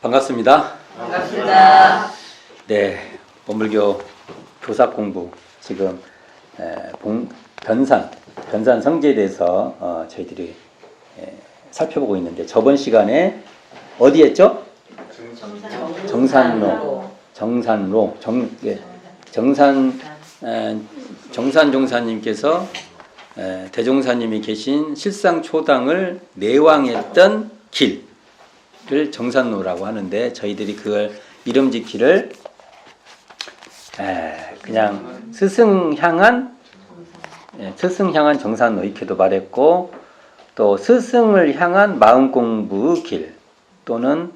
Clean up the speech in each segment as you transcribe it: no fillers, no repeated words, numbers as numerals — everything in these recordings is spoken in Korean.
반갑습니다. 반갑습니다. 네, 원불교 교사 공부 지금 변산 성지에 대해서 저희들이 살펴보고 있는데 저번 시간에 어디 했죠? 정산로. 정산 종사님께서 대종사님이 계신 실상초당을 내왕했던 길을 정산로라고 하는데 저희들이 그걸 이름 짓기를 그냥 스승 향한 정산로 이렇게도 말했고, 또 스승을 향한 마음공부 길, 또는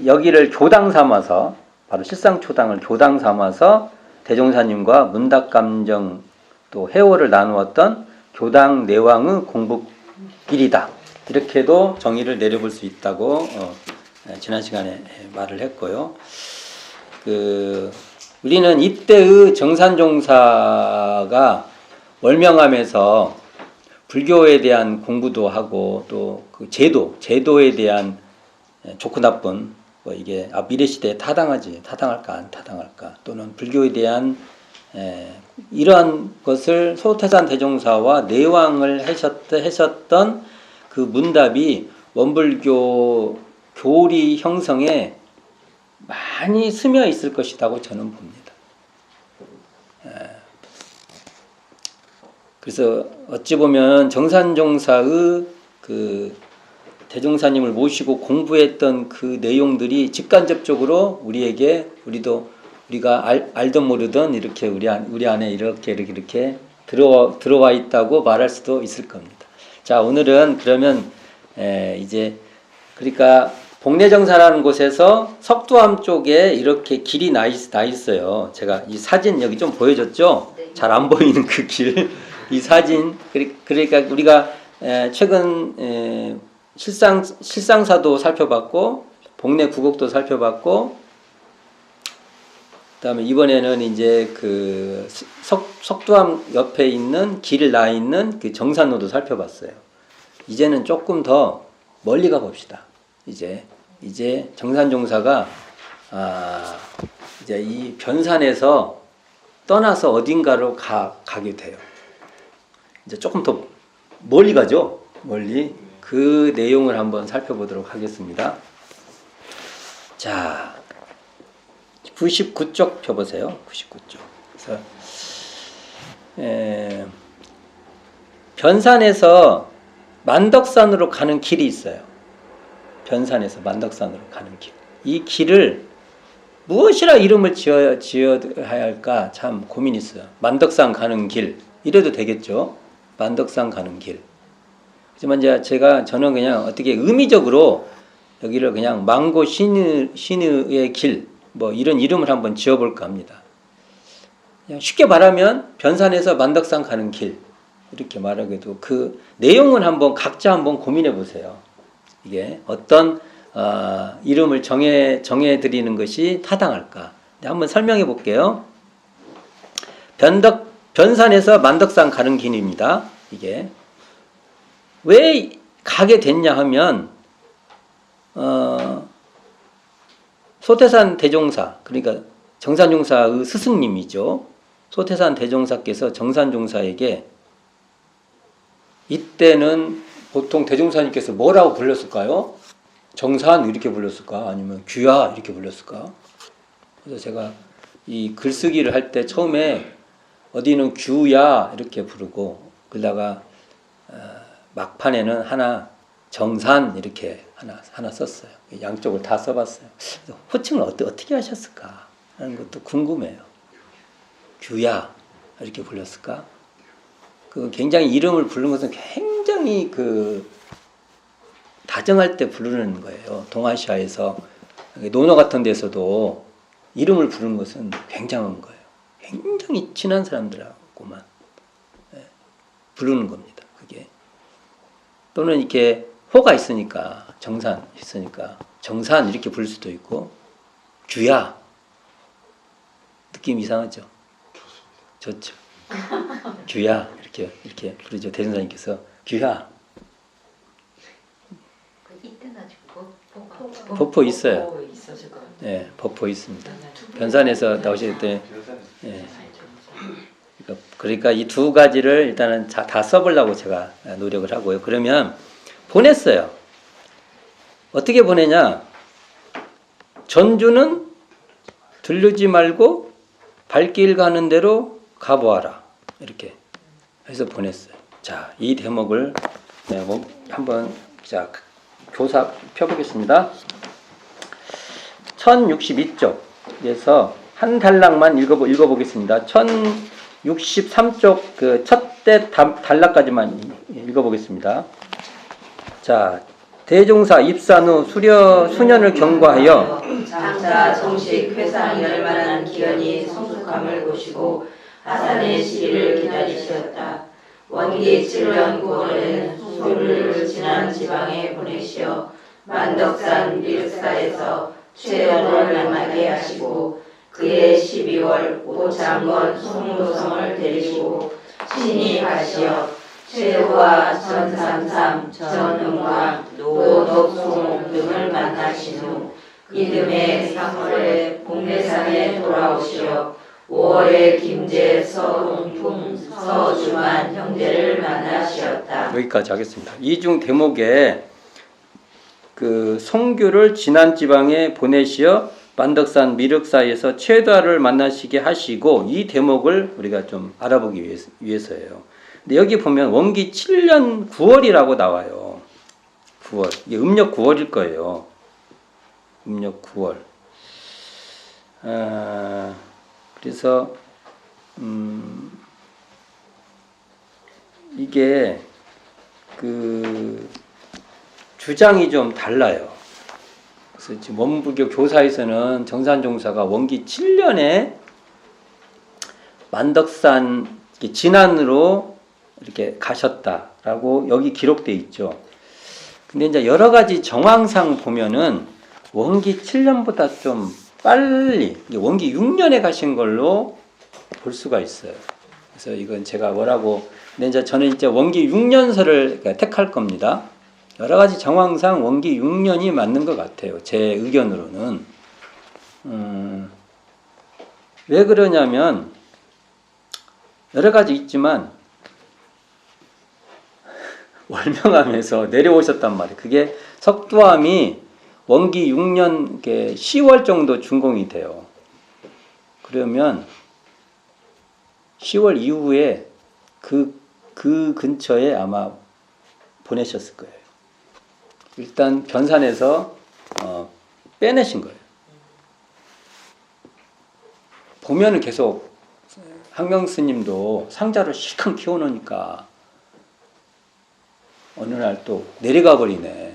여기를 교당 삼아서 바로 실상초당을 교당 삼아서 대종사님과 문답감정 또 해오를 나누었던 교당 내왕의 공부길이다, 이렇게도 정의를 내려볼 수 있다고 지난 시간에 말을 했고요. 우리는 이때의 정산종사가 월명암에서 불교에 대한 공부도 하고 또 그 제도에 대한 좋고 나쁜 이게 미래 시대에 타당할까 안 타당할까, 또는 불교에 대한 이러한 것을 소태산 대종사와 내왕을 하셨던 그 문답이 원불교 교리 형성에 많이 스며 있을 것이라고 저는 봅니다. 그래서 어찌 보면 정산종사의 그 대종사님을 모시고 공부했던 그 내용들이 직간접적으로 우리가 알든 모르든 이렇게 우리 안에 이렇게 들어와 있다고 말할 수도 있을 겁니다. 자, 오늘은 그러면 이제 그러니까 복례정사라는 곳에서 석두암 쪽에 이렇게 길이 나 있어요. 제가 이 사진 여기 좀 보여줬죠? 네. 잘 안 보이는 그 길. 이 사진, 그러니까 우리가 최근 실상사도 살펴봤고 복례 구곡도 살펴봤고, 그다음에 이번에는 이제 그 석두암 옆에 있는 길을 나 있는 그 정산로도 살펴봤어요. 이제는 조금 더 멀리 가 봅시다. 이제 정산종사가 이제 이 변산에서 떠나서 어딘가로 가게 돼요. 이제 조금 더 멀리 가죠. 멀리. 그 내용을 한번 살펴보도록 하겠습니다. 자, 99쪽 펴보세요. 99쪽. 그래서 변산에서 만덕산으로 가는 길이 있어요. 변산에서 만덕산으로 가는 길. 이 길을 무엇이라 이름을 지어야 할까 참 고민이 있어요. 만덕산 가는 길 이래도 되겠죠. 만덕산 가는 길. 하지만 저는 그냥 어떻게 의미적으로 여기를 그냥 망고 신의의 길 이런 이름을 한번 지어볼까 합니다. 그냥 쉽게 말하면 변산에서 만덕산 가는 길 이렇게 말하기도, 그 내용은 각자 한번 고민해 보세요. 이게 어떤 이름을 정해 드리는 것이 타당할까? 한번 설명해 볼게요. 변산에서 만덕산 가는 길입니다. 이게 왜 가게 됐냐 하면 소태산 대종사, 그러니까 정산종사의 스승님이죠. 소태산 대종사께서 정산종사에게, 이때는 보통 대종사님께서 뭐라고 불렀을까요? 정산 이렇게 불렀을까? 아니면 규야 이렇게 불렀을까? 그래서 제가 이 글쓰기를 할 때 처음에 어디는 규야 이렇게 부르고, 그러다가 막판에는 하나 정산 이렇게 하나 썼어요. 양쪽을 다 써봤어요. 호칭을 어떻게 하셨을까 하는 것도 궁금해요. 규야 이렇게 불렀을까? 그 굉장히 이름을 부르는 것은 굉장히 다정할 때 부르는 거예요. 동아시아에서 논어 같은 데서도 이름을 부르는 것은 굉장한 거예요. 굉장히 친한 사람들하고만 부르는 겁니다. 그게 또는 이렇게 호가 있으니까 정산 있으니까 정산 이렇게 부를 수도 있고, 규야 느낌 이상하죠? 좋죠. 규야 이렇게 부르죠. 대종사님께서 규야. 이때나 주고 법포 있어요. 법포 있었을 것 같아요. 예, 법포 있습니다. 변산에서 나오실 때, 예. 그러니까 이 두 가지를 일단은 다 써보려고 제가 노력을 하고요. 그러면 보냈어요. 어떻게 보내냐? 전주는 들르지 말고 발길 가는 대로 가보아라. 이렇게 해서 보냈어요. 자, 이 대목을 한번 자, 교사 펴보겠습니다. 1062쪽에서 한 단락만 읽어보겠습니다. 1063쪽 그 첫째 단락까지만 읽어보겠습니다. 자, 대종사 입산 후 수년을 경과하여 장차 정식 회상 열만한 기현이 성숙함을 보시고 하산의 시기를 기다리셨다. 원기 7년 9월에는 소류를 지난 지방에 보내시어 만덕산 미륵사에서 최연을 만나게 하시고 그해 12월 오창건 송도성을 데리시고 신이 가시어 최호와 전삼삼, 전흥왕, 노덕송 등을 만나신 후 이듬해 3월에 봉대산에 돌아오시어 5월에 김제, 서동풍, 서주만 형제를 만나시었다. 여기까지 하겠습니다. 이중 대목에 그 송규를 진안지방에 보내시어 만덕산 미륵사에서 최다를 만나시게 하시고 이 대목을 우리가 좀 알아보기 위해서예요. 근데 여기 보면 원기 7년 9월이라고 나와요. 9월. 이게 음력 9월일 거예요. 음력 9월. 그래서 이게 그 주장이 좀 달라요. 그래서 지금 원불교 교사에서는 정산종사가 원기 7년에 만덕산 진안으로 이렇게 가셨다라고 여기 기록되어 있죠. 근데 이제 여러 가지 정황상 보면은 원기 7년보다 좀 빨리 원기 6년에 가신 걸로 볼 수가 있어요. 그래서 이건 제가 뭐라고 근데 이제 저는 이제 원기 6년서를 택할 겁니다. 여러 가지 정황상 원기 6년이 맞는 것 같아요. 제 의견으로는. 왜 그러냐면 여러 가지 있지만 월명암에서 내려오셨단 말이에요. 그게 석두암이 원기 6년 10월 정도 준공이 돼요. 그러면 10월 이후에 그 근처에 아마 보내셨을 거예요. 일단 변산에서 빼내신 거예요. 보면은 계속 항명 스님도 상자를 실컷 키워놓으니까 어느 날 또 내려가 버리네.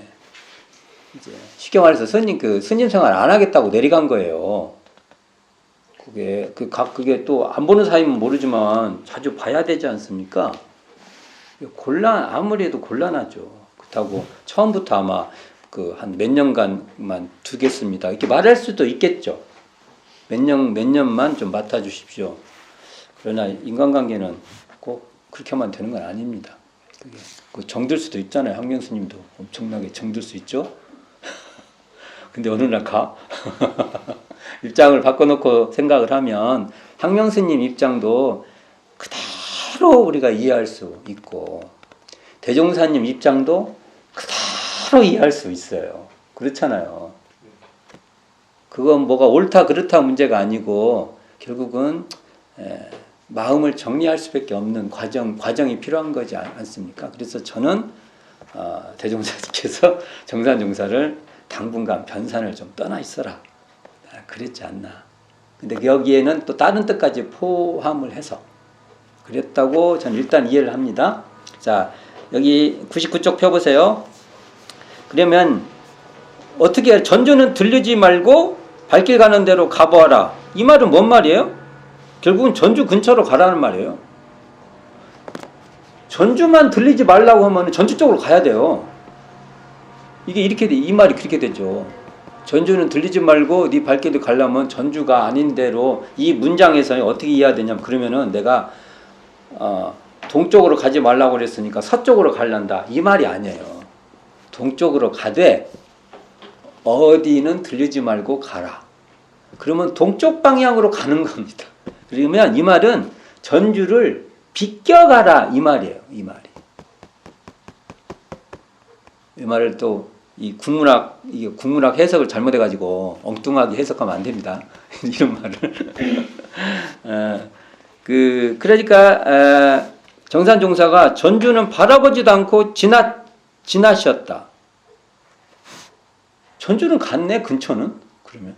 이제 쉽게 말해서 스님 생활 안 하겠다고 내려간 거예요. 그게 또 안 보는 사이면 모르지만 자주 봐야 되지 않습니까? 아무리 해도 곤란하죠. 그렇다고 처음부터 아마 한 몇 년간만 두겠습니다. 이렇게 말할 수도 있겠죠. 몇 년만 좀 맡아주십시오. 그러나 인간관계는 꼭 그렇게 하면 되는 건 아닙니다. 그게 정들 수도 있잖아요. 항명 스님도 엄청나게 정들 수 있죠. 근데 어느 날 가. 입장을 바꿔놓고 생각을 하면 항명 스님 입장도 그대로 우리가 이해할 수 있고 대종사님 입장도 그대로 이해할 수 있어요. 그렇잖아요. 그건 뭐가 옳다 그렇다 문제가 아니고 결국은 마음을 정리할 수밖에 없는 과정이 필요한 거지 않습니까? 그래서 저는 대종사님께서 정산종사를 당분간 변산을 좀 떠나 있어라 그랬지 않나. 근데 여기에는 또 다른 뜻까지 포함을 해서 그랬다고 저는 일단 이해를 합니다. 자, 여기 99쪽 펴보세요. 그러면 어떻게 전주는 들르지 말고 발길 가는 대로 가보아라. 이 말은 뭔 말이에요? 결국은 전주 근처로 가라는 말이에요. 전주만 들리지 말라고 하면 전주 쪽으로 가야 돼요. 이게 이 말이 그렇게 되죠. 전주는 들리지 말고 네 발길을 가려면 전주가 아닌 대로 이 문장에서 어떻게 이해해야 되냐면 그러면은 내가 동쪽으로 가지 말라고 그랬으니까 서쪽으로 갈란다. 이 말이 아니에요. 동쪽으로 가되 어디는 들르지 말고 가라. 그러면 동쪽 방향으로 가는 겁니다. 그러면 이 말은 전주를 비껴가라 이 말이에요. 이 말이. 이 말을 또 이 국문학 해석을 잘못해가지고 엉뚱하게 해석하면 안 됩니다. 이런 말을. 그러니까 정산종사가 전주는 바라보지도 않고 지나셨다. 전주는 갔네, 근처는. 그러면.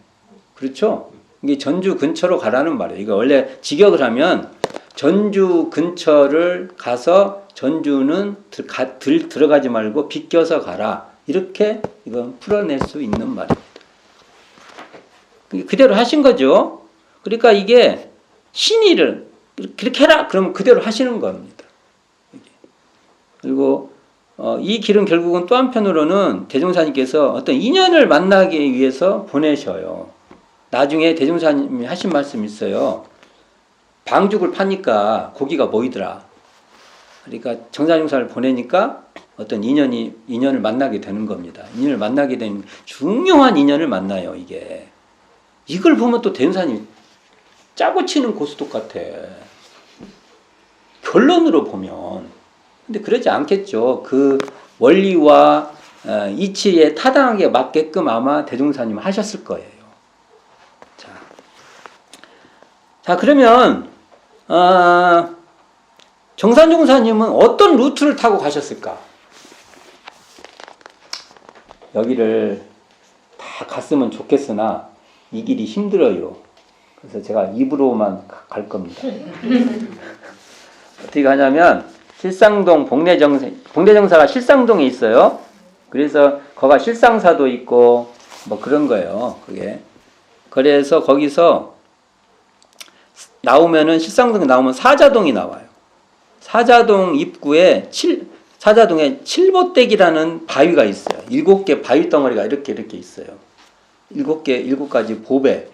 그렇죠? 이게 전주 근처로 가라는 말이에요. 이거 원래 직역을 하면 전주 근처를 가서 전주는 들어가지 말고 비껴서 가라. 이렇게 이건 풀어낼 수 있는 말입니다. 그대로 하신 거죠. 그러니까 이게 신의를 그렇게 해라. 그러면 그대로 하시는 겁니다. 그리고 이 길은 결국은 또 한편으로는 대종사님께서 어떤 인연을 만나기 위해서 보내셔요. 나중에 대종사님이 하신 말씀이 있어요. 방죽을 파니까 고기가 모이더라. 그러니까 정사종사를 보내니까 어떤 인연을 만나게 되는 겁니다. 인연을 만나게 되는 중요한 인연을 만나요. 이걸 보면 또 대종사님 짜고 치는 고스톱 같아. 결론으로 보면. 근데 그러지 않겠죠. 그 원리와 이치에 타당하게 맞게끔 아마 대종사님 하셨을 거예요. 자 그러면 정산종사님은 어떤 루트를 타고 가셨을까? 여기를 다 갔으면 좋겠으나 이 길이 힘들어요. 그래서 제가 입으로만 갈 겁니다. 어떻게 가냐면 실상동 복례정사가 실상동에 있어요. 그래서 거가 실상사도 있고 뭐 그런 거예요. 그게. 그래서 거기서 나오면은 실상동에 나오면 사자동이 나와요. 사자동 입구에 사자동에 칠보댁이라는 바위가 있어요. 7개 바위 덩어리가 이렇게 있어요. 7 가지 보배의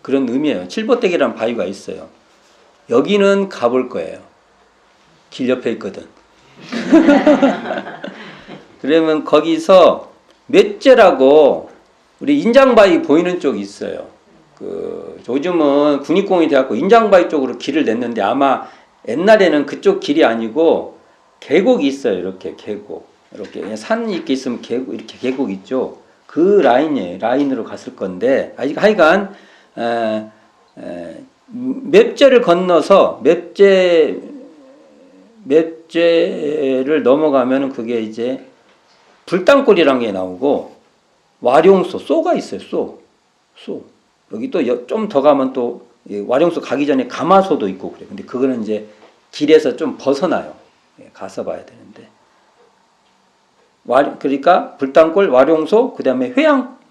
그런 의미예요. 칠보댁이라는 바위가 있어요. 여기는 가볼 거예요. 길 옆에 있거든. 그러면 거기서 맷제라고 우리 인장바위 보이는 쪽이 있어요. 요즘은 국립공원이 돼갖고 인장바위 쪽으로 길을 냈는데 아마 옛날에는 그쪽 길이 아니고 계곡이 있어요. 이렇게 계곡. 이렇게 산 이렇게 있으면 계곡, 이렇게 계곡 있죠. 그 라인으로 갔을 건데, 하여간, 맵제를 건너서 맵제를 넘어가면은 그게 이제 불당골이라는 게 나오고, 와룡소가 있어요. 소. 여기 또 좀 더 가면 또 와룡소 가기 전에 가마소도 있고 그래요. 근데 그거는 이제 길에서 좀 벗어나요. 가서 봐야 되는데. 그러니까 불당골, 와룡소, 그 다음에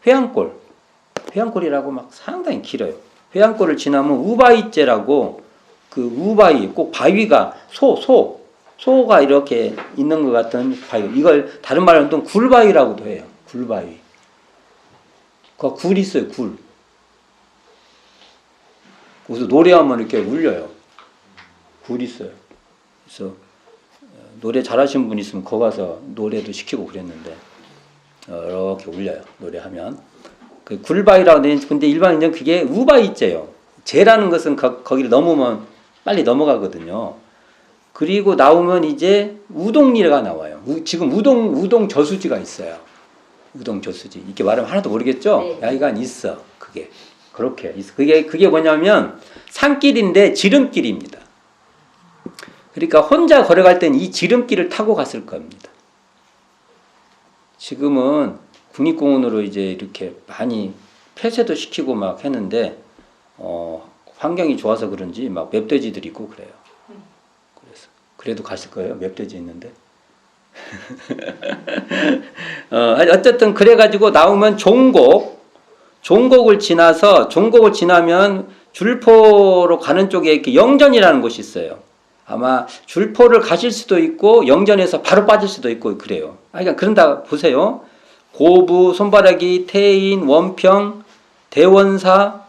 회양골. 회양골이라고 막 상당히 길어요. 회양골을 지나면 우바이제라고 그 우바이, 꼭 바위가 소가 이렇게 있는 것 같은 바위. 이걸 다른 말로는 또 굴바위라고도 해요. 굴바위. 그 굴 있어요. 굴. 그래서 노래하면 이렇게 울려요. 굴 있어요. 그래서 노래 잘하시는 분 있으면 거기 가서 노래도 시키고 그랬는데 이렇게 울려요. 노래하면. 그 굴바위라고 되는 근데 일반인은 그게 우바이제예요. 제라는 것은 거기를 넘으면 빨리 넘어가거든요. 그리고 나오면 이제 우동리가 나와요. 지금 우동 저수지가 있어요. 우동 저수지. 이렇게 말하면 하나도 모르겠죠? 네. 야이간 있어. 그게. 그렇게 있어. 그게 뭐냐면 산길인데 지름길입니다. 그러니까 혼자 걸어갈 땐 이 지름길을 타고 갔을 겁니다. 지금은 국립공원으로 이제 이렇게 많이 폐쇄도 시키고 막 했는데 환경이 좋아서 그런지 막 맵돼지들이 있고 그래요. 그래도 가실 거예요. 맵돼지 있는데. 어쨌든 그래가지고 나오면 종곡을 지나면 줄포로 가는 쪽에 이렇게 영전이라는 곳이 있어요. 아마 줄포를 가실 수도 있고 영전에서 바로 빠질 수도 있고 그래요. 그러니까 그런다 보세요. 고부, 손바라기, 태인, 원평, 대원사,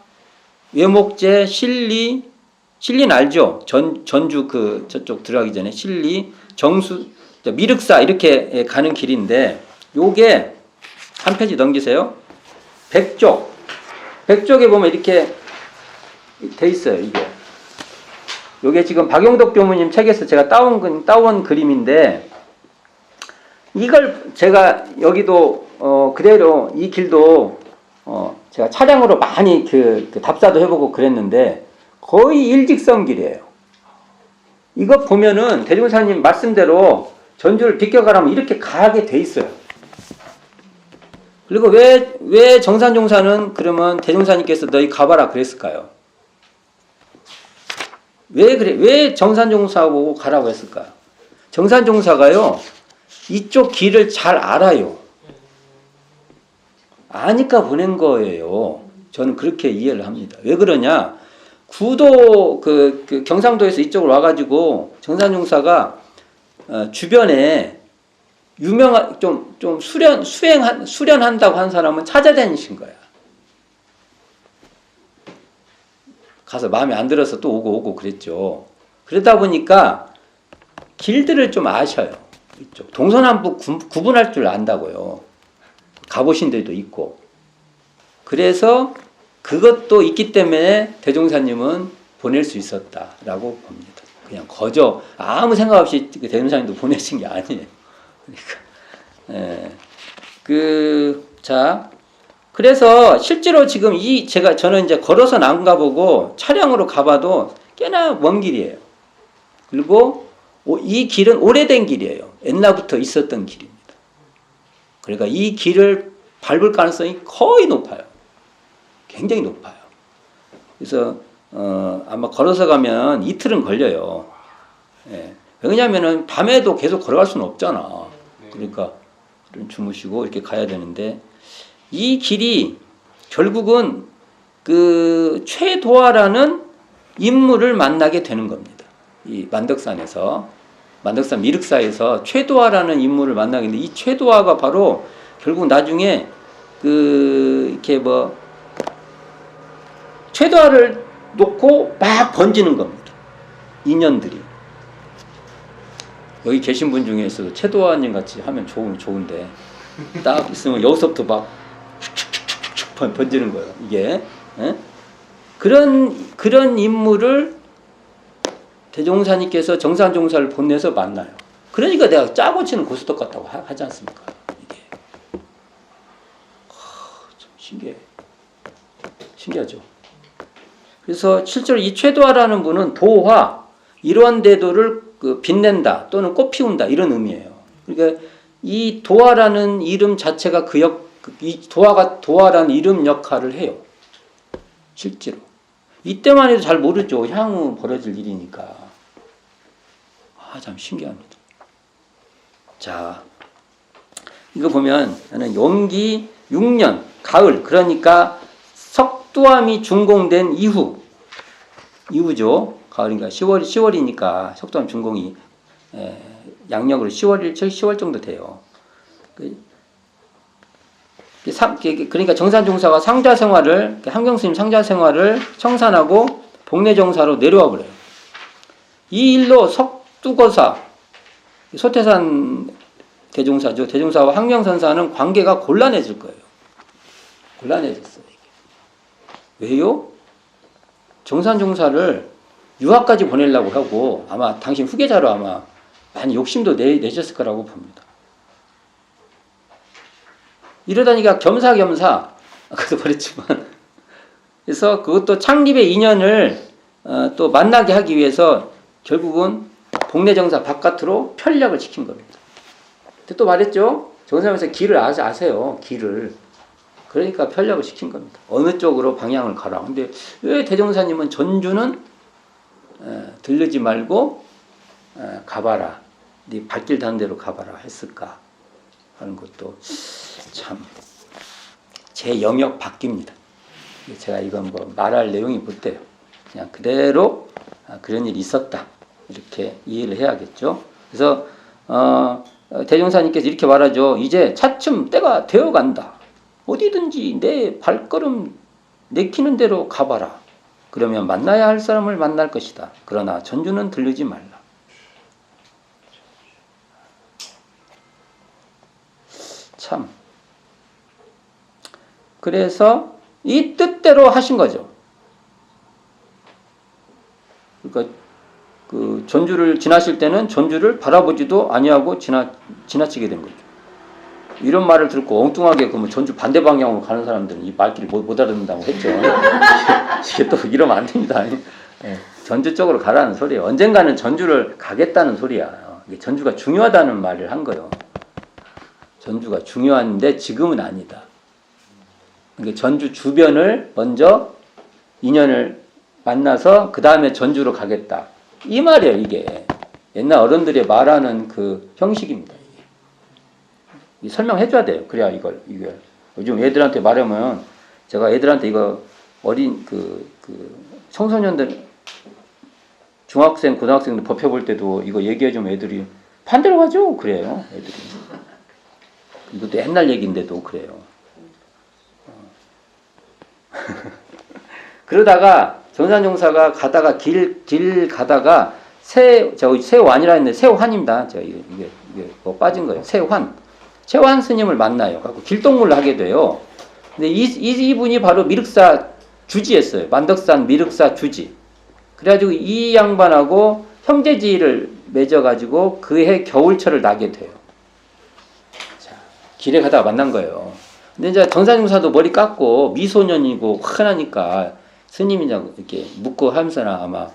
외목제, 신리는 알죠? 전주 저쪽 들어가기 전에 신리, 정수, 미륵사 이렇게 가는 길인데 요게 한 페이지 넘기세요. 100쪽. 100쪽에 보면 이렇게 돼 있어요, 이게. 요게 지금 박용덕 교무님 책에서 제가 따온 그림인데, 이걸 제가 여기도, 그대로 이 길도, 제가 차량으로 많이 그 답사도 해보고 그랬는데, 거의 일직선 길이에요. 이거 보면은 대종사님 말씀대로 전주를 비껴가라면 이렇게 가게 돼 있어요. 그리고 왜 정산종사는 그러면 대종사님께서 너희 가봐라 그랬을까요? 왜 그래? 왜 정산종사 보고 가라고 했을까요? 정산종사가요, 이쪽 길을 잘 알아요. 아니까 보낸 거예요. 저는 그렇게 이해를 합니다. 왜 그러냐? 구도, 그 경상도에서 이쪽으로 와가지고 정산종사가 주변에 유명한, 좀 수련한다고 한 사람은 찾아다니신 거야. 가서 마음에 안 들어서 또 오고 그랬죠. 그러다 보니까 길들을 좀 아셔요. 이쪽. 동서남북 구분할 줄 안다고요. 가보신 데도 있고. 그래서 그것도 있기 때문에 대종사님은 보낼 수 있었다라고 봅니다. 그냥 거저 아무 생각 없이 대종사님도 보내신 게 아니에요. 그러니까 그래서 실제로 지금 저는 이제 걸어서는 안 가보고 차량으로 가봐도 꽤나 먼 길이에요. 그리고 이 길은 오래된 길이에요. 옛날부터 있었던 길입니다. 그러니까 이 길을 밟을 가능성이 거의 높아요. 굉장히 높아요. 그래서 아마 걸어서 가면 이틀은 걸려요. 예. 왜냐하면은 밤에도 계속 걸어갈 수는 없잖아. 그러니까 주무시고 이렇게 가야 되는데, 이 길이 결국은 그 최도화라는 인물을 만나게 되는 겁니다. 이 만덕산 미륵사에서 최도화라는 인물을 만나게 되는데, 이 최도화가 바로 결국 나중에 이렇게 최도화를 놓고 막 번지는 겁니다. 인연들이. 여기 계신 분 중에서 최도화님 같이 하면 좋은데, 딱 있으면 여기서부터 막 축축축축 번지는 거예요. 이게. 예? 그런 인물을 대종사님께서 정산종사를 보내서 만나요. 그러니까 내가 짜고 치는 고스톱 같다고 하지 않습니까? 이게. 참 신기하죠. 그래서 실제로 이 최도화라는 분은 도화, 이러한 대도를 빛낸다 또는 꽃피운다 이런 의미예요. 그러니까 이 도화라는 이름 자체가 이 도화라는 이름 역할을 해요. 실제로. 이때만 해도 잘 모르죠. 향후 벌어질 일이니까. 참 신기합니다. 자, 이거 보면 나는 용기 6년 가을, 그러니까 석두암이 준공된 이후죠. 가을인가 10월이니까 석두암 준공이 양력으로 10월 정도 돼요. 그러니까 정산종사가 상자생활을, 한경스님 상자생활을 청산하고 복례정사로 내려와 버려요. 이 일로 석두거사, 소태산 대종사죠. 대종사와 항명선사는 관계가 곤란해질 거예요. 곤란해졌어요. 왜요? 정산종사를 유학까지 보내려고 하고 아마 당신 후계자로 아마 많이 욕심도 내셨을 거라고 봅니다. 이러다니까 겸사겸사, 아까도 그랬지만, 그래서 그것도 창립의 인연을 또 만나게 하기 위해서 결국은 복례정사 바깥으로 편력을 시킨 겁니다. 또 말했죠? 정사면서 길을 아세요. 길을. 그러니까 편력을 시킨 겁니다. 어느 쪽으로 방향을 가라. 근데 왜 대종사님은 전주는 들르지 말고 가봐라. 네 발길 닿는 대로 가봐라 했을까 하는 것도 참 제 영역 바뀝니다. 제가 이건 말할 내용이 못 돼요. 그냥 그대로 그런 일이 있었다. 이렇게 이해를 해야겠죠. 그래서 대종사님께서 이렇게 말하죠. 이제 차츰 때가 되어간다. 어디든지 내 발걸음 내키는 대로 가봐라. 그러면 만나야 할 사람을 만날 것이다. 그러나 전주는 들르지 말라. 참 그래서 이 뜻대로 하신 거죠. 그러니까 그 전주를 지나실 때는 전주를 바라보지도 아니하고 지나치게 된 거죠. 이런 말을 듣고 엉뚱하게 그러면 전주 반대 방향으로 가는 사람들은 이 말귀를 못 알아듣는다고 했죠. 이게 또 이러면 안 됩니다. 예, 전주 쪽으로 가라는 소리예요. 언젠가는 전주를 가겠다는 소리야. 이게 전주가 중요하다는 말을 한 거예요. 전주가 중요한데 지금은 아니다. 그러니까 전주 주변을 먼저 인연을 만나서 그 다음에 전주로 가겠다. 이 말이에요. 이게 옛날 어른들이 말하는 그 형식입니다. 설명해줘야 돼요. 그래야 이걸 요즘 애들한테 말하면 제가 애들한테 이거 어린 그 청소년들 중학생 고등학생들 법회 볼 때도 이거 얘기해주면 애들이 반대로 가죠. 그래요. 애들이 이것도 옛날 얘기인데도 그래요. 그러다가 정산종사가 가다가 길 가다가 세환이라 했는데 세환입니다. 이게 뭐 빠진 거예요. 세환 스님을 만나요. 그래서 길동무를 하게 돼요. 근데 이분이 바로 미륵사 주지였어요. 만덕산 미륵사 주지. 그래가지고 이 양반하고 형제지를 맺어가지고 그해 겨울철을 나게 돼요. 자, 길에 가다가 만난 거예요. 근데 이제 정산종사도 머리 깎고 미소년이고 환하니까 스님이 이렇게 묻고 하면서나 아마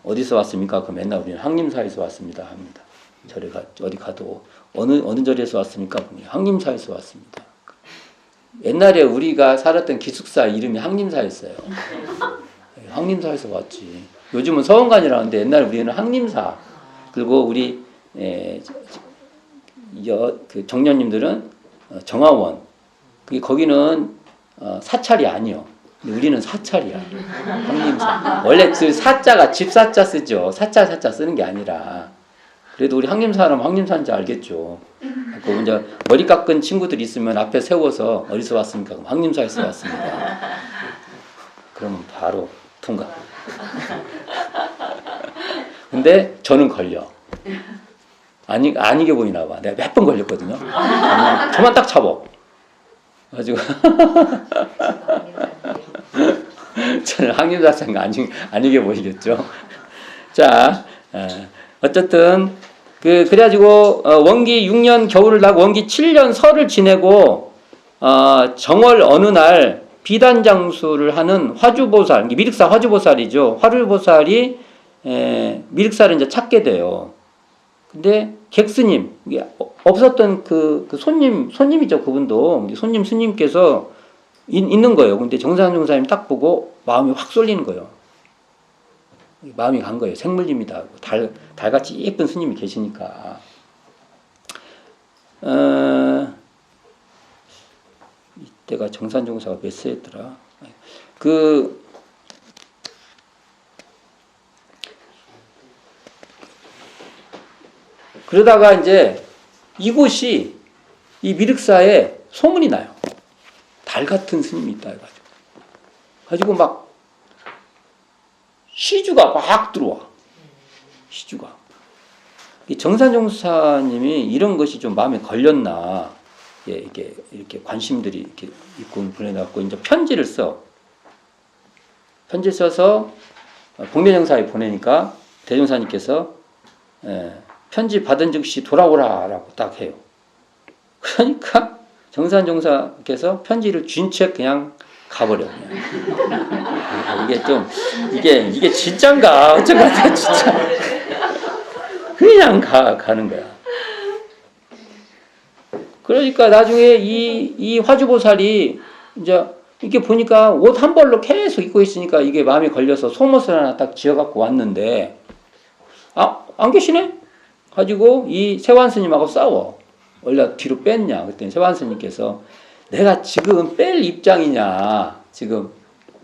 어디서 왔습니까? 그럼 맨날 우리는 항림사에서 왔습니다 합니다. 절에 어디 가도 어느 절에서 왔습니까? 항림사에서 왔습니다. 옛날에 우리가 살았던 기숙사 이름이 항림사였어요. 항림사에서 왔지. 요즘은 서원관이라는데 옛날에 우리는 항림사. 그리고 우리 그 정년님들은 정화원. 거기는 사찰이 아니요. 우리는 사찰이야. 항림사. 원래 그 사자가 집사자 쓰죠. 사자 쓰는 게 아니라. 그래도 우리 항림사라면 항림사인지 알겠죠. 그 이제 머리 깎은 친구들 있으면 앞에 세워서 어디서 왔습니까? 그럼 항림사에서 왔습니다. 그러면 바로 통과. 근데 저는 걸려. 아니게 보이나 봐. 내가 몇 번 걸렸거든요. 저만 딱 잡어. 가지고 저는 항림사자가 아니게 보이겠죠. 자, 어쨌든 그래가지고 원기 6년 겨울을 나고 원기 7년 설을 지내고 정월 어느 날 비단장수를 하는 화주보살, 미륵사 화주보살이죠. 화주보살이 미륵사를 이제 찾게 돼요. 근데 객스님, 없었던 그 손님이죠. 그분도 손님 스님께서 있는 거예요. 근데 정산종사님 딱 보고 마음이 확 쏠리는 거예요. 마음이 간 거예요. 생물님이다. 달같이 예쁜 스님이 계시니까. 이때가 정산종사가 몇 세였더라? 그러다가 이제 이곳이 이 미륵사에 소문이 나요. 달 같은 스님이 있다 해가지고. 가지고 막 시주가 막 들어와. 시주가. 정산종사님이 이런 것이 좀 마음에 걸렸나. 이렇게 관심들이 이렇게 있고 보내갖고 이제 편지를 써. 편지 써서 복례정사에 보내니까 대종사님께서 편지 받은 즉시 돌아오라라고 딱 해요. 그러니까 정산종사께서 편지를 쥔 채 그냥 가버려. 그냥. 이게 진짠가 어쩐가 진짜 그냥 가는 거야. 그러니까 나중에 이 화주보살이 이제 이렇게 보니까 옷 한 벌로 계속 입고 있으니까 이게 마음에 걸려서 속옷을 하나 딱 지어갖고 왔는데 안 계시네? 가지고 이 세완스님하고 싸워. 원래 뒤로 뺐냐? 그랬더니 세완스님께서 내가 지금 뺄 입장이냐? 지금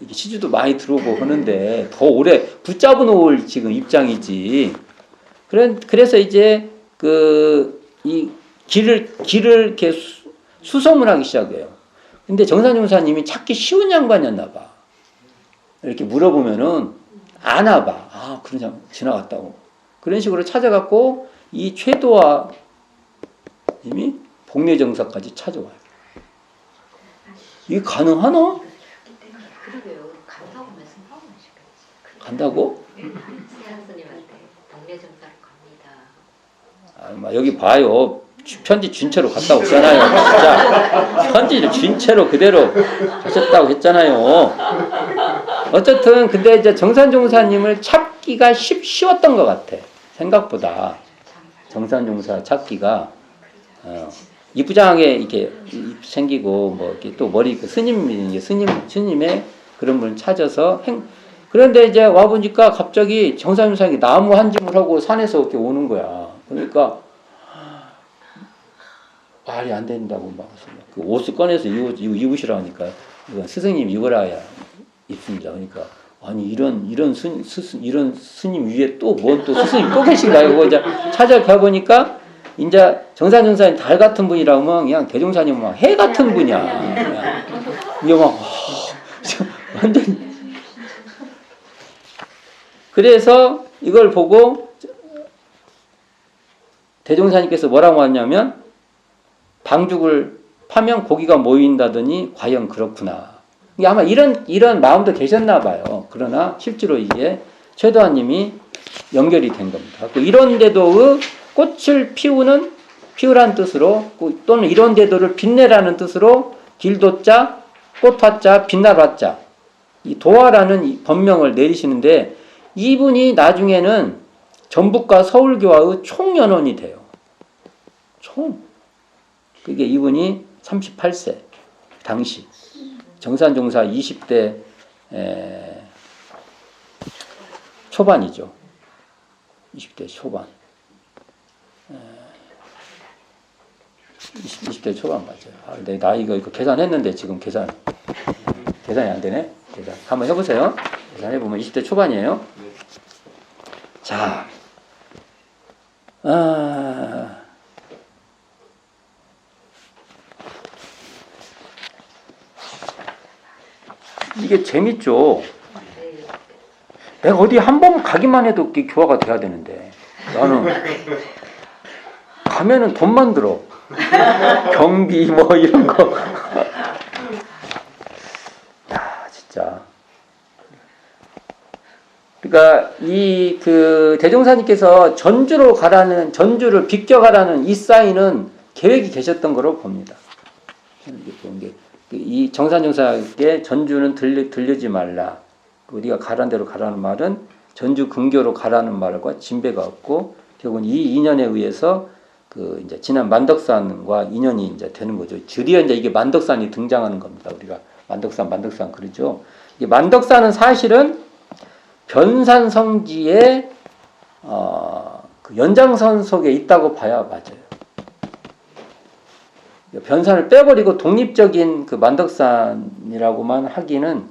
이렇게 시주도 많이 들어오고 하는데 더 오래 붙잡아 놓을 지금 입장이지. 그래서 이제 이 길을 이렇게 수송을 하기 시작해요. 근데 정산종사님이 찾기 쉬운 양반이었나 봐. 이렇게 물어보면은 아나 봐. 그냥 지나갔다고. 그런 식으로 찾아갖고 이 최도화 님이 복례정사까지 찾아와요. 이게 가능하나? 그러게요. 간다고 말씀하고 싶겠지. 간다고? 스님한테 동네 정사로 갑니다. 아, 막 여기 봐요. 편지 준 채로 갔다 오잖아요. 진짜 편지를 준 채로 그대로 가셨다고 했잖아요. 어쨌든 근데 이제 정산종사님을 찾기가 쉬웠던 것 같아. 생각보다 정산종사 찾기가 이부장하게 이렇게 생기고 뭐 이렇게 또 머리 스님의 그런 분을 찾아서 그런데 이제 와 보니까 갑자기 정산종사님이 나무 한 짐을 하고 산에서 이렇게 오는 거야. 그러니까 말이 안 된다고 막 그 옷을 꺼내서 입으시라 하니까 이건 스승님 입으라야 입습니다. 그러니까 아니 이런 스님 위에 또 뭔 또 스승님 또 계신가요? 그거 이제 찾아가 보니까 이제 정산종사님 달 같은 분이라고 하면 그냥 대종사님 막 해 같은 분이야. 그냥 이게 막 완전 그래서 이걸 보고 대종사님께서 뭐라고 하냐면 방죽을 파면 고기가 모인다더니 과연 그렇구나. 아마 이런 마음도 계셨나 봐요. 그러나 실제로 이게 최도환님이 연결이 된 겁니다. 이런데도 꽃을 피우란 뜻으로 또는 이런데도를 빛내라는 뜻으로 길도자, 꽃화자, 빛날화자 이 도화라는 이 법명을 내리시는데 이분이 나중에는 전북과 서울교화의 총연원이 돼요. 그게 이분이 38세 당시 정산종사 20대 초반이죠. 20대 초반. 20대 초반 맞아요. 내 나이가 이거 계산했는데 지금 계산이 안 되네. 계산 한번 해보세요. 계산해보면 20대 초반이에요. 자, 이게 재밌죠. 내가 어디 한 번 가기만 해도 교화가 돼야 되는데 나는 가면은 돈만 들어. 경비 뭐 이런 거. 야 진짜. 그러니까 이 그 대종사님께서 전주를 비껴가라는 이 사인은 계획이 계셨던 거로 봅니다. 이 정산종사에게 전주는 들르지 말라. 우리가 가라는 대로 가라는 말은 전주 근교로 가라는 말과 진배가 없고 결국은 이 인연에 의해서 그 이제 지난 만덕산과 인연이 이제 되는 거죠. 드디어 이제 이게 만덕산이 등장하는 겁니다. 우리가 만덕산 그러죠. 이 만덕산은 사실은 변산 성지의 그 연장선 속에 있다고 봐야 맞아요. 변산을 빼버리고 독립적인 그 만덕산이라고만 하기는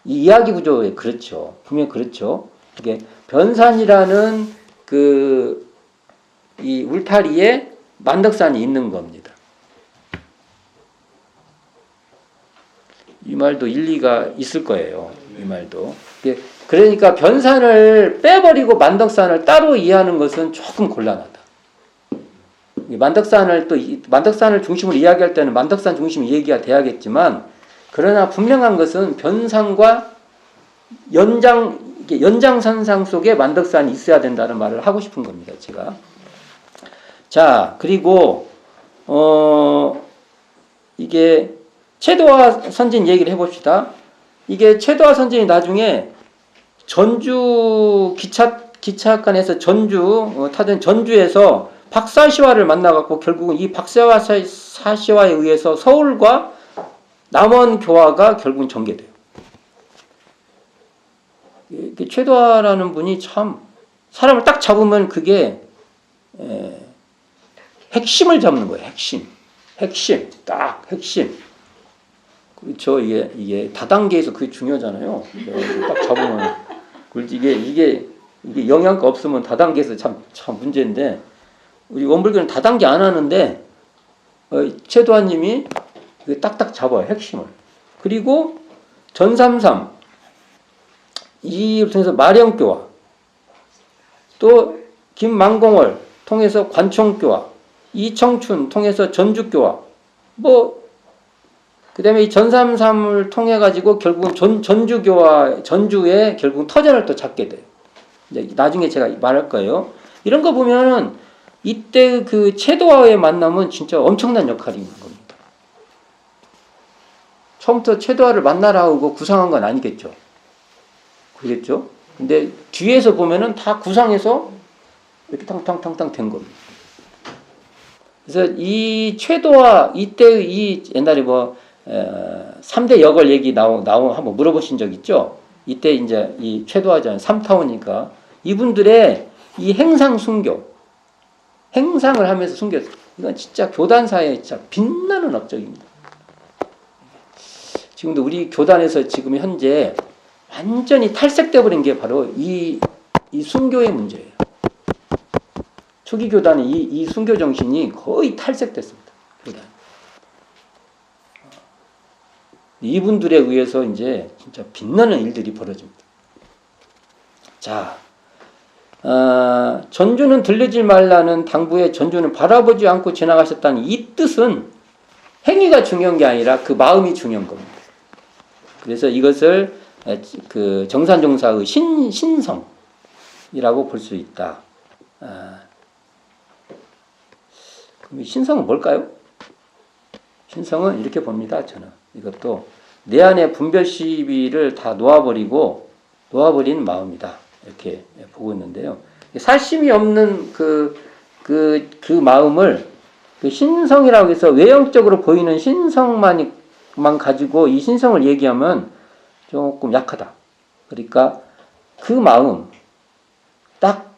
이 이야기 구조에 그렇죠. 분명히 그렇죠. 이게 변산이라는 그 이 울타리에 만덕산이 있는 겁니다. 이 말도 일리가 있을 거예요. 이 말도. 그러니까 변산을 빼버리고 만덕산을 따로 이해하는 것은 조금 곤란하다. 만덕산을 중심으로 이야기할 때는 만덕산 중심 얘기가 돼야겠지만 그러나 분명한 것은 변산과 연장선상 속에 만덕산이 있어야 된다는 말을 하고 싶은 겁니다. 제가. 자, 그리고 이게 최도화 선진 얘기를 해봅시다. 이게 최도화 선진이 나중에 전주 기차간에서 타던 전주에서 박사시화를 만나갖고 결국은 이 박사시화에 의해서 서울과 남원 교화가 결국은 전개돼요. 최도화라는 분이 참 사람을 딱 잡으면 그게 핵심을 잡는 거예요. 핵심, 딱 핵심. 그렇죠. 이게 다단계에서 그게 중요하잖아요. 딱 잡으면 이게 영양가 없으면 다단계에서 참 문제인데 우리 원불교는 다단계 안 하는데 최도환님이 딱딱 잡아요. 핵심을. 그리고 전삼삼 이를 통해서 마령교화 또 김만공월 통해서 관총교화 이청춘 통해서 전주교화 그다음에 이 전삼삼을 통해 가지고 결국은 전주에 결국 터전을 또 잡게 돼요. 이제 나중에 제가 말할 거예요. 이런 거 보면은 이때 그 채도와의 만남은 진짜 엄청난 역할이 있는 겁니다. 처음부터 채도와를 만나라 하고 구상한 건 아니겠죠. 그렇겠죠? 근데 뒤에서 보면은 다 구상해서 이렇게 탕탕탕탕 된 겁니다. 그래서 이 최도와 이때 이 옛날에 3대 역을 얘기 한번 물어보신 적 있죠? 이때 이제 이 최도하잖아요. 3타원이니까 이분들의 이 행상 순교, 행상을 하면서 순교했어요. 이건 진짜 교단사에 진짜 빛나는 업적입니다. 지금도 우리 교단에서 지금 현재 완전히 탈색돼 버린 게 바로 이 순교의 문제예요. 초기 교단의 이 순교 정신이 거의 탈색됐습니다. 교단. 이분들에 의해서 이제 진짜 빛나는 일들이 벌어집니다. 자, 전주는 들르지 말라는 당부에 전주는 바라보지 않고 지나가셨다는 이 뜻은 행위가 중요한 게 아니라 그 마음이 중요한 겁니다. 그래서 이것을 그 정산종사의 신성이라고 볼 수 있다. 그럼 신성은 뭘까요? 신성은 이렇게 봅니다. 저는 이것도 내 안에 분별 시비를 다 놓아버린 마음이다. 이렇게 보고 있는데요. 살심이 없는 그 마음을 그 신성이라고 해서 외형적으로 보이는 신성만 가지고 이 신성을 얘기하면 조금 약하다. 그러니까 그 마음, 딱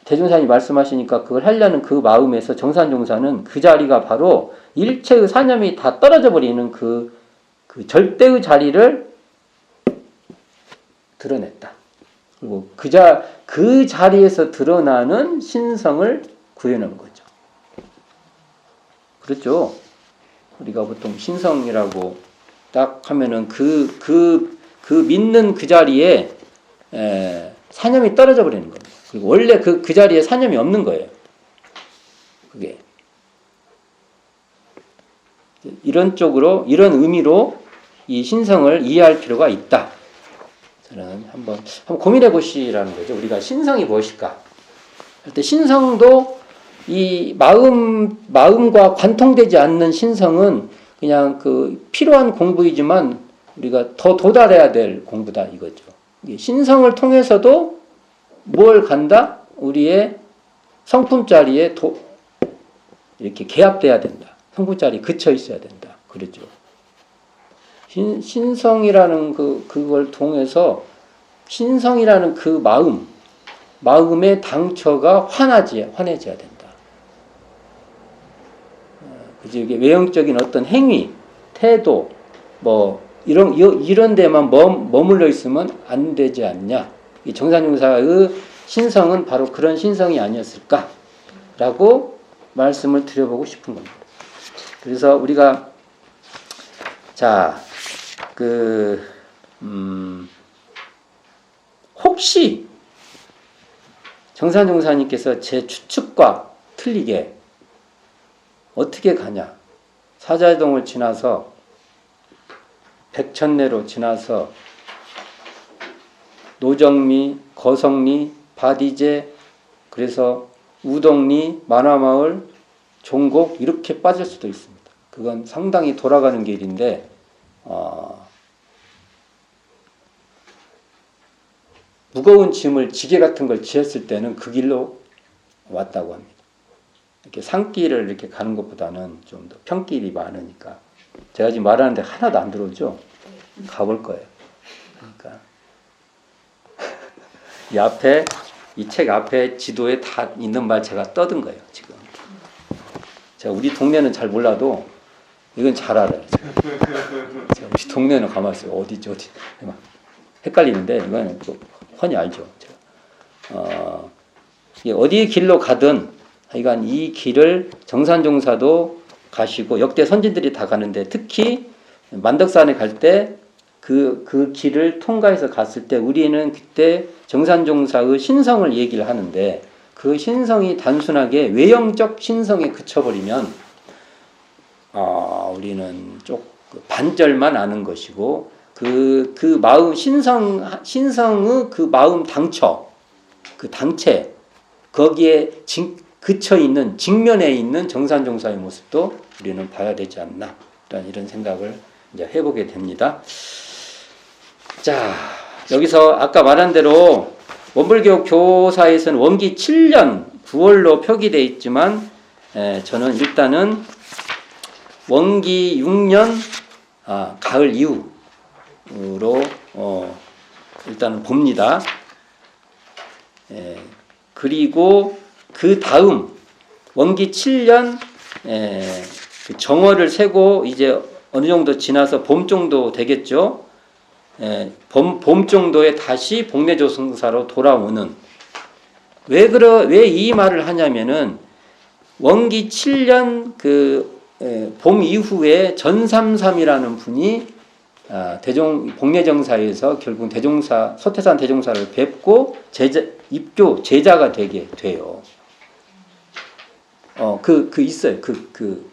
대종사님 말씀하시니까 그걸 하려는 그 마음에서 정산종사는 그 자리가 바로 일체의 사념이 다 떨어져 버리는 그 절대의 자리를 드러냈다. 그리고 그 자리에서 드러나는 신성을 구해놓은 거죠. 그렇죠? 우리가 보통 신성이라고 딱 하면은 그 믿는 그 자리에 사념이 떨어져 버리는 겁니다. 그리고 원래 그 자리에 사념이 없는 거예요. 그게. 이런 의미로 이 신성을 이해할 필요가 있다. 저는 한번 고민해 보시라는 거죠. 우리가 신성이 무엇일까? 할 때 신성도 이 마음과 관통되지 않는 신성은 그냥 그 필요한 공부이지만 우리가 더 도달해야 될 공부다 이거죠. 신성을 통해서도 뭘 간다? 우리의 성품 자리에 이렇게 개합돼야 된다. 성품 자리에 그쳐 있어야 된다. 그렇죠. 신성이라는 그걸 통해서 신성이라는 그 마음의 당처가 환해져야 된다. 그죠? 이게 외형적인 어떤 행위, 태도, 이런 데만 머물러 있으면 안 되지 않냐. 이 정산용사의 신성은 바로 그런 신성이 아니었을까라고 말씀을 드려보고 싶은 겁니다. 그래서 우리가 혹시 정산용사님께서 제 추측과 틀리게 어떻게 가냐? 사자동을 지나서 백천내로 지나서 노정리, 거성리, 바디제, 그래서 우동리, 만화마을, 종곡 이렇게 빠질 수도 있습니다. 그건 상당히 돌아가는 길인데 무거운 짐을 지게 같은 걸 지었을 때는 그 길로 왔다고 합니다. 이렇게 산길을 이렇게 가는 것보다는 좀 더 평길이 많으니까 제가 지금 말하는데 하나도 안 들어오죠? 가볼 거예요. 그러니까 이 책 앞에 지도에 다 있는 말 제가 떠든 거예요. 지금 제가 우리 동네는 잘 몰라도 이건 잘 알아요. 제가 우리 동네는 가만히 있어요. 어디 막 헷갈리는데 이건 또 훤히 알죠. 어디 길로 가든 하여간 이 길을 정산종사도 가시고 역대 선진들이 다 가는데 특히 만덕산에 갈 때 그 길을 통과해서 갔을 때 우리는 그때 정산종사의 신성을 얘기를 하는데 그 신성이 단순하게 외형적 신성에 그쳐버리면 우리는 그 반절만 아는 것이고 그 마음 신성의 그 마음 당처 그 당체 거기에 그쳐 있는 직면에 있는 정산종사의 모습도 우리는 봐야 되지 않나 이런 생각을 이제 해보게 됩니다. 자, 여기서 아까 말한 대로 원불교 교사에서는 원기 7년 9월로 표기되어 있지만 저는 일단은 원기 6년 가을 이후로 일단은 봅니다. 그리고 그 다음 원기 7년 그 정월을 세고 이제 어느 정도 지나서 봄 정도 되겠죠. 봄 정도에 다시 복례조승사로 돌아오는 왜 이 말을 하냐면은 원기 7년 봄 이후에 전삼삼이라는 분이 복례정사에서 결국 소태산 대종사를 뵙고 입교 제자가 되게 돼요. 있어요.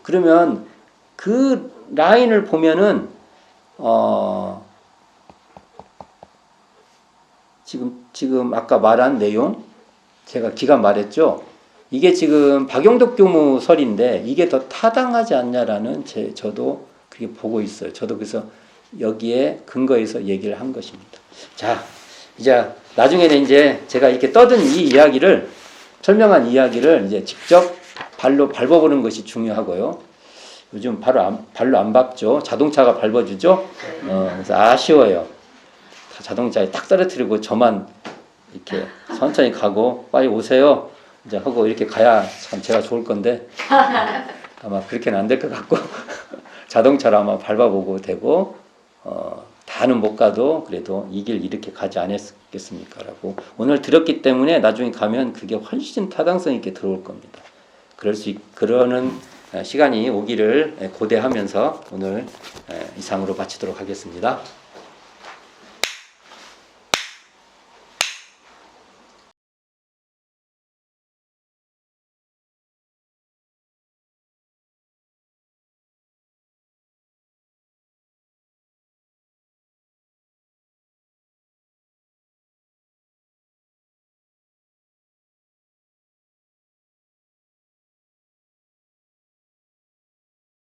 그러면 그 라인을 보면은 지금 아까 말한 내용 제가 기간 말했죠. 이게 지금 박용덕 교무설인데 이게 더 타당하지 않냐라는 저도 그게 보고 있어요. 저도 그래서 여기에 근거해서 얘기를 한 것입니다. 자, 이제 나중에는 이제 제가 이렇게 떠든 이 이야기를 설명한 이야기를 이제 직접 발로 밟아보는 것이 중요하고요. 요즘 발로 안 밟죠. 자동차가 밟아주죠. 그래서 아쉬워요. 자동차에 딱 떨어뜨리고 저만 이렇게 천천히 가고 빨리 오세요. 이제 하고 이렇게 가야 참 제가 좋을 건데 아마 그렇게는 안 될 것 같고 자동차를 아마 밟아보고 되고 다는 못 가도 그래도 이 길 이렇게 가지 않았겠습니까? 라고 오늘 들었기 때문에 나중에 가면 그게 훨씬 타당성 있게 들어올 겁니다. 그러는 시간이 오기를 고대하면서 오늘 이상으로 마치도록 하겠습니다.